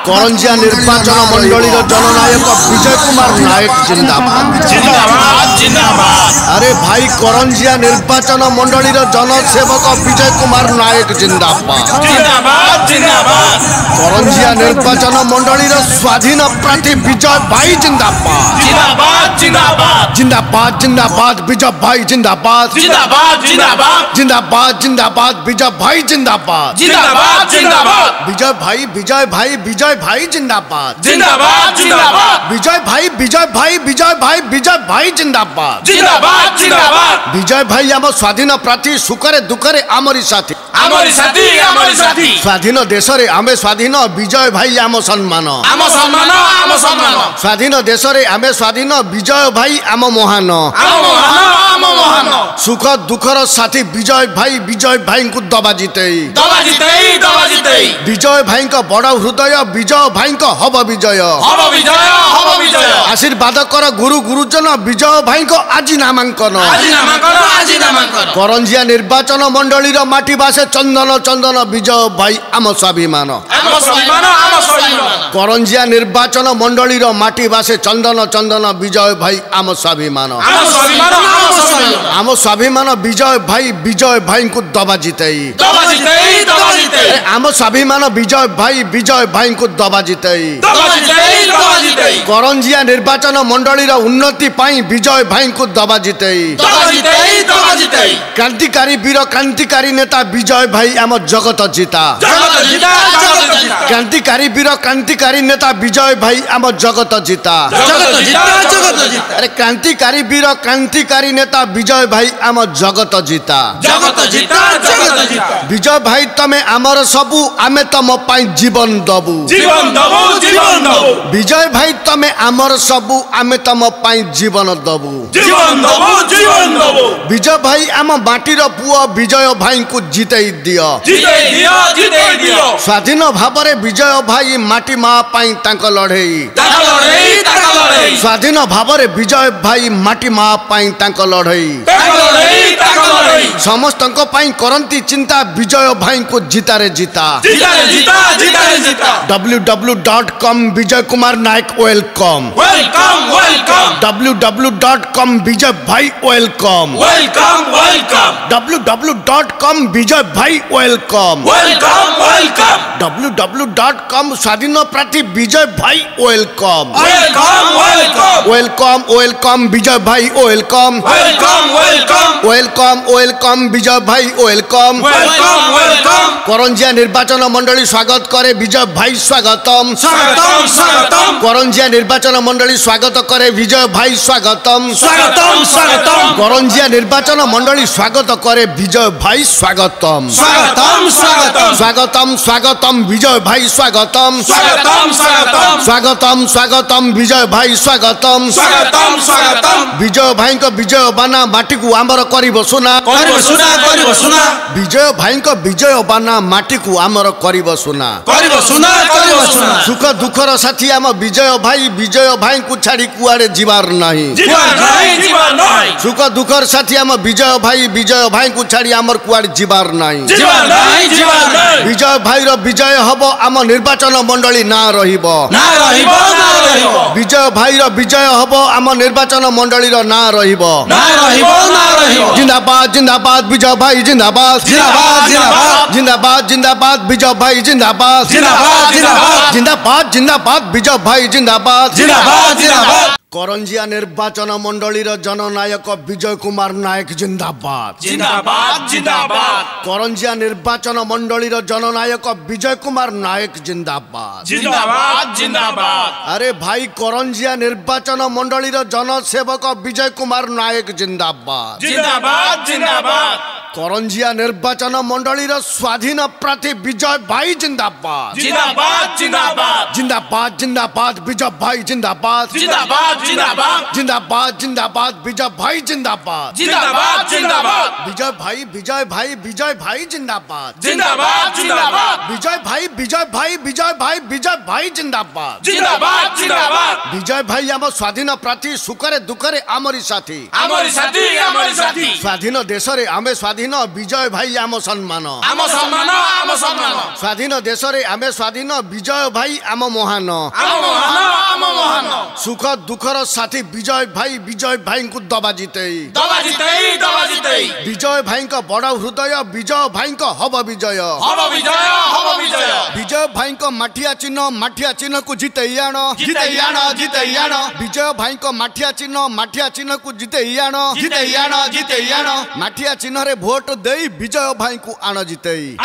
करंजिया निर्वाचन मंडली जननायक विजय कुमार नायक जिंदाबाद जिंदाबाद जिंदाबाद। अरे भाई करंजिया निर्वाचन मंडली जनसेवक विजय कुमार नायक जिंदाबाद जिंदाबाद जिंदाबाद। करंजिया निर्वाचन मंडली स्वाधीन प्रार्थी विजय भाई जिंदाबाद जिंदाबाद जिंदाबाद जिंदाबाद जिंदाबाद विजय भाई जिंदाबाद जिंदाबाद जिंदाबाद जिंदाबाद जिंदाबाद विजय भाई जिंदाबाद जिंदाबाद जिंदाबाद विजय भाई जिंदाबाद जिंदाबाद जिंदाबाद विजय भाई जिंदाबाद जिंदाबाद जिंदाबाद। विजय भाई आम स्वाधीन प्रार्थी सुखरे दुखरे आमरी साथी आमरी साथी स्वाधीन देश रे आमे स्वाधीन विजय भाई आम सम्मान आम सम्मान स्वाधीन देश रे आमे स्वाधीन विजय भाई आम महान सुख दुखर साथी विजय भाई को दबा जिते विजय भाई का बड़ हृदय विजय भाई का हब विजय आशीर्वाद कर गुरु गुरुजन विजय भाई को आज नामांकन करंजिया निर्वाचन मंडली माटी बासे चंदन चंदन विजय भाई आम स्वाभिमान करंजिया निर्वाचन मंडली माटी बासे चंदन चंदन विजय भाई आम स्वाभिमान आम स्वाभिमान विजय भाई को दबा जिते आम स्वाभिमान विजय भाई को दबा जिते करंजिया निर्वाचन मंडली उन्नति पाई विजय भाई को दबा जिते क्रांतिकारी वीर क्रांतिकारी नेता विजय भाई आम जगत जीता क्रांतिकारी वीर क्रांतिकारी नेता विजय भाई आम जगत जीता अरे क्रांतिकारी वीर क्रांतिकारी नेता विजय भाई आम जगत जीता विजय भाई तमे आमर सबु आमे तम पाई जीवन दबु विजय भाई तमे आमर सबु आमे तम पाई जीवन दबु विजय भाई आम माटीर पुआ विजय भाई को जितई दियो स्वाधीन भाव विजय भाई माटी माँ पाई तांको लड़ई स्वाधीन भाव विजय भाई माटी माँ पाई तांको लड़ई समस्त करंती चिंता विजय भाई को जितारे जीता www.com Vijay Kumar Nayak welcome www.com विजय भाई वेलकम www.com विजय भाई वेलकम www.com स्वाधीन प्रार्थी विजय भाई वेलकम वेलकम विजय भाई वेलकम वेलकम विजय भाई वेलकम करंजिया निर्वाचन मंडली स्वागत करे विजय भाई स्वागतम करंजिया निर्वाचन मंडली स्वागत करे विजय भाई स्वागतम करंजिया निर्वाचन मंडली स्वागत करे विजय भाई स्वागतम स्वागतम विजय भाई स्वागतम स्वागतम विजय भाई स्वागतम विजय भाई को विजय बाना माटी को आमर करिबो सुना विजय भाई को विजय बाना माटी को आमर करिबो सुना सुख दुखर साथी आम विजय भाई को छाड़ी कुआड़े जीवार नहीं सुख दुखर साथी आम विजय भाई को छाड़ी आमर कुआड़े जीवार नहीं विजय भाई रो विजय हब आम निर्वाचन मंडली ना रहिबो विजय भाई रो विजय हब आम निर्वाचन मंडली रो ना रहिबो जिंदाबाद जिंदाबाद विजय भाई जिंदाबाद जिंदाबाद विजय भाई जिंदाबाद जिंदाबाद विजय भाई जिंदाबाद करंजिया निर्वाचन मंडली जननायक विजय कुमार नायक जिंदाबाद करंजिया निर्वाचन मंडली जननायक विजय कुमार नायक जिंदाबाद अरे भाई करंजिया निर्वाचन मंडली जनसेवक विजय कुमार नायक जिंदाबाद करंजिया निर्वाचन मंडली स्वाधीन प्रार्थी विजय भाई जिंदाबाद जिंदाबाद विजय भाई जिंदाबाद जिंदाबाद जिंदाबाद जिंदाबाद विजय भाई जिंदाबाद जिंदाबाद जिंदाबाद विजय भाई विजय भाई विजय भाई जिंदाबाद जिंदाबाद जिंदाबाद विजय भाई विजय भाई विजय भाई विजय भाई जिंदाबाद जिंदाबाद जिंदाबाद विजय भाई आम स्वाधीन प्रार्थी सुखरे दुखरे आमरी साथी आमरी साथी स्वाधीन देश रे आमे स्वाधीन विजय भाई आम सम्मान आम सम्मान स्वाधीन देश रे आमे स्वाधीन विजय भाई आम महान सुख दुखर साथी विजय भाई को दबा जिते विजय भाई बड़ हृदय विजय भाई हब विजय विजय भाई माठिया चिन्ह को जिते आण विजय भाई माठिया चिन्ह को जिते आण माठिया चिन्ह रे भोट दे विजय भाई को आण जिते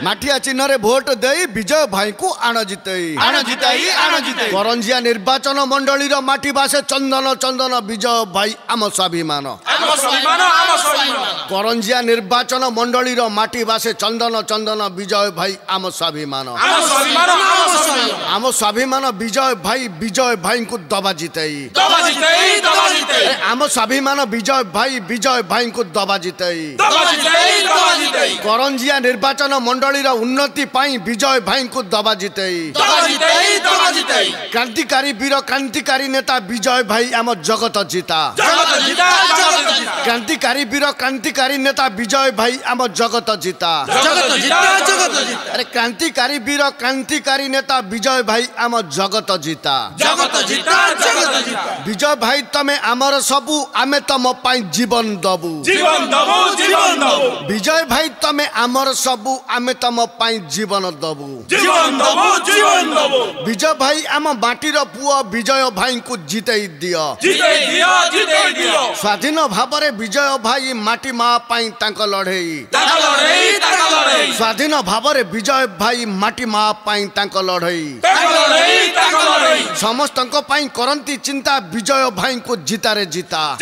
माठिया चिन्ह रे भोट दे विजय भाई को आण जिते करंजिया निर्वाचन मंडली माटी बासे चंदन चंदन विजय भाई आम स्वाभिमान करंजिया निर्वाचन मंडली माटी बासे चंदन चंदन विजय भाई आम स्वाभिमान विजय भाई को दबा जिते आम स्वाभिमान विजय भाई को दबा जिते करंजिया निर्वाचन मंडली उन्नति पाई विजय भाई को दबा जिते क्रांतिकारी वीर क्रांतिकारी नेता विजय भाई आम जगत जीता क्रांतिकारी वीर क्रांतिकारी नेता विजय भाई आम जगत जीता अरे क्रांतिकारी वीर क्रांतिकारी नेता विजय भाई आम जगत जीता विजय भाई तमे आमर सबु आमे तम पाई जीवन दबु विजय भाई तमे आमर सबु आमे तम पाई जीवन दबु विजय भाई आम माटीर पुआ विजय भाई को जिते दियो स्वाधीन भाव विजय भाई माटी माँ पाई लड़ई स्वाधीन भाव विजय भाई माटी माँ पाई लड़ई समस्त करंती चिंता विजय भाई को जितारे जीता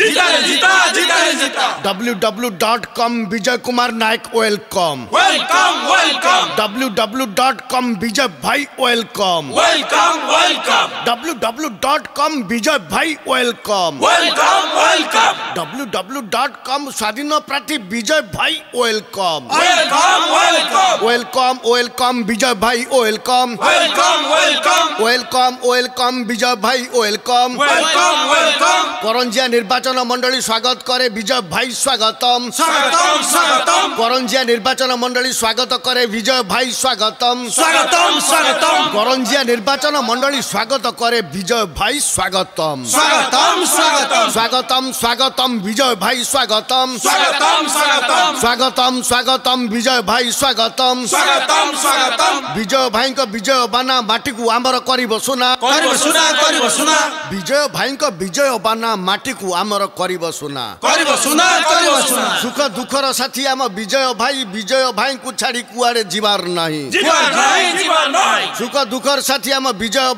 www.com Vijay Kumar Nayak welcome www.com विजय भाई वेलकम www.com विजय भाई वेलकम www.com स्वाधीन प्रार्थी विजय भाई वेलकम वेलकम विजय भाई वेलकम वेलकम विजय भाई वेलकम करंजिया निर्वाचन मंडली स्वागत करे विजय भाई स्वागतम करंजिया निर्वाचन मंडली स्वागत करे विजय भाई स्वागतम करंजिया निर्वाचन मंडली स्वागत करे विजय भाई स्वागतम स्वागतम विजय भाई स्वागतम स्वागतम विजय भाई स्वागतम विजय भाई विजय बाना माटी को आमर करिब सुना विजय भाई विजय बाना माटी को आमर करिब सुना सुख दुखर साथी आम विजय भाई को छाड़ी कुआड़े जीवार नहीं सुख दुखर साथी आम विजय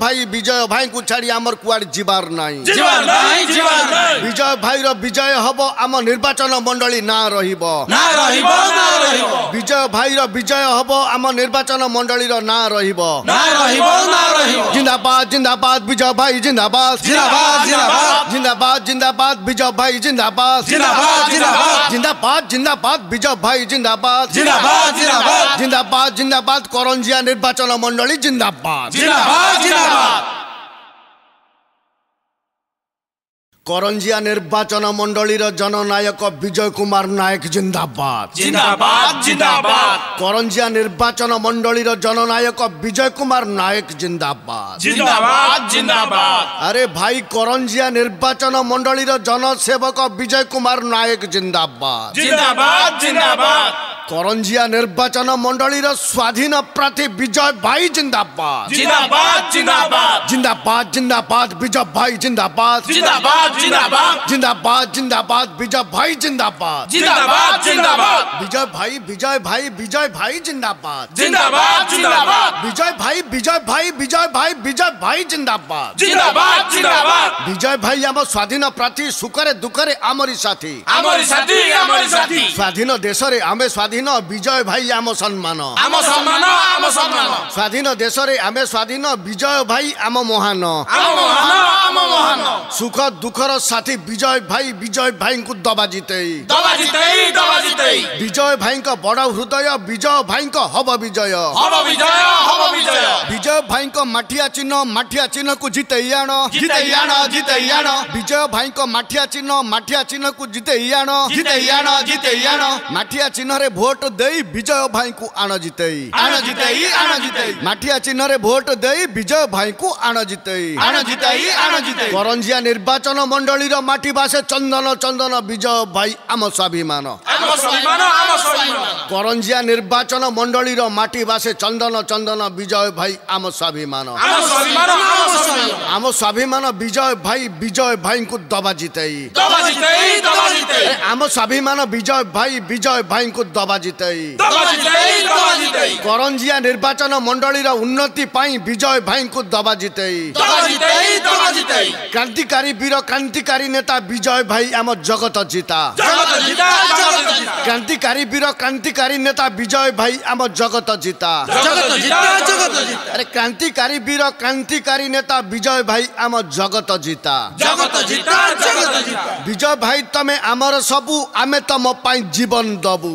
भाई को छाड़ी आमर कुआड़े जीवार नहीं विजय भाई विजय हब आम निर्वाचन मंडली ना रहिबो विजय भाई विजय हब आम निर्वाचन मंडली ना रहिबो जिंदाबाद जिंदाबाद विजय भाई जिंदाबाद जिंदाबाद विजय भाई जिंदाबाद जिंदाबाद विजय भाई जिंदाबाद करंजिया निर्वाचन मंडली जिंदाबाद करंजिया निर्वाचन मंडलीर जननायक विजय कुमार नायक जिंदाबाद करंजिया निर्वाचन मंडलीर जननायक विजय कुमार नायक जिंदाबाद अरे भाई करंजिया निर्वाचन मंडलीर जनसेवक विजय कुमार नायक जिंदाबाद करंजिया निर्वाचन मंडलीर स्वाधीन प्रार्थी विजय भाई जिंदाबाद जिंदाबाद विजय भाई जिंदाबाद विजय भाई जिंदाबाद विजय भाई जिंदाबाद विजय भाई जिंदाबाद विजय भाई आम स्वाधीन प्रार्थी सुखरे दुखरे आमरी साथी स्वाधीन देश रे आम आमे स्वाधीन विजय भाई आम सम्मान आम सम्मान आम सम्मान स्वाधीन देश रे आमे स्वाधीन विजय भाई आम महान आम महान सुख दुखर साथी विजय भाई को दबा जिते विजय भाई का बड़ हृदय विजय भाई का हब विजय विजय भाई का माठिया चिन्ह को जिते आण विजय भाई का माठिया चिन्ह को जिते आण माठिया चिन्ह रे भोट दे विजय भाई को आण जिते माठिया चिन्ह रे भोट दे विजय भाई को आण जिते करंजिया निर्वाचन मंडली माटी बासे चंदन विजय भाई आम स्वाभिमान करंजिया निर्वाचन मंडली माटी बासे चंदन विजय भाई आम स्वाभिमान आम स्वाभिमान विजय भाई को दबा जिते आम स्वाभिमान विजय भाई को दबा जिते करंजिया निर्वाचन मंडली उन्नति पाई विजय भाई को दबा जिते क्रांतिकारी वीर क्रांतिकारी नेता विजय भाई आम जगत जीता क्रांतिकारी वीर क्रांतिकारी नेता विजय भाई आम जगत जीता अरे क्रांतिकारी वीर क्रांतिकारी नेता विजय भाई आम जगत जीता विजय भाई तमे आमर सबु आमे तम पाई जीवन दबु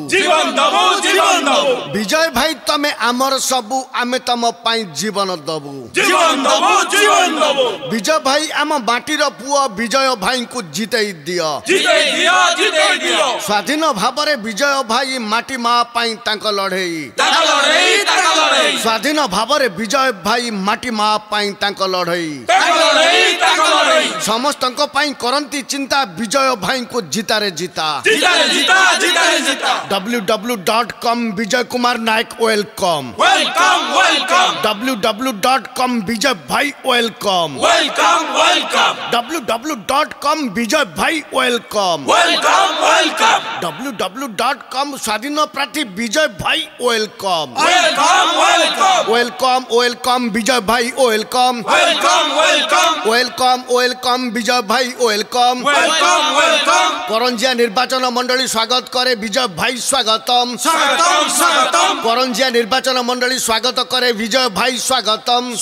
विजय भाई तमे आमर सबु आमे तम पाई जीवन दबु विजय भाई आम माटीर पुआ विजय भाई को जिते दियो स्वाधीन भाव विजय भाई माटी माँ पाई तांको लड़ेई स्वाधीन भाव विजय भाई माटी माँ पाई तांको लड़ेई समस्त करंती चिंता विजय भाई को जीता रे जीता www.com Vijay Kumar Nayak welcome www.com विजय भाई वेलकम www.com विजय भाई वेलकम www.com स्वाधीन प्रार्थी विजय भाई वेलकम वेलकम विजय भाई वेलकम वेलकम विजय भाई वेलकम करंजिया निर्वाचन मंडली स्वागत करे विजय भाई स्वागतम करंजिया निर्वाचन मंडली स्वागत करे विजय भाई स्वागतम।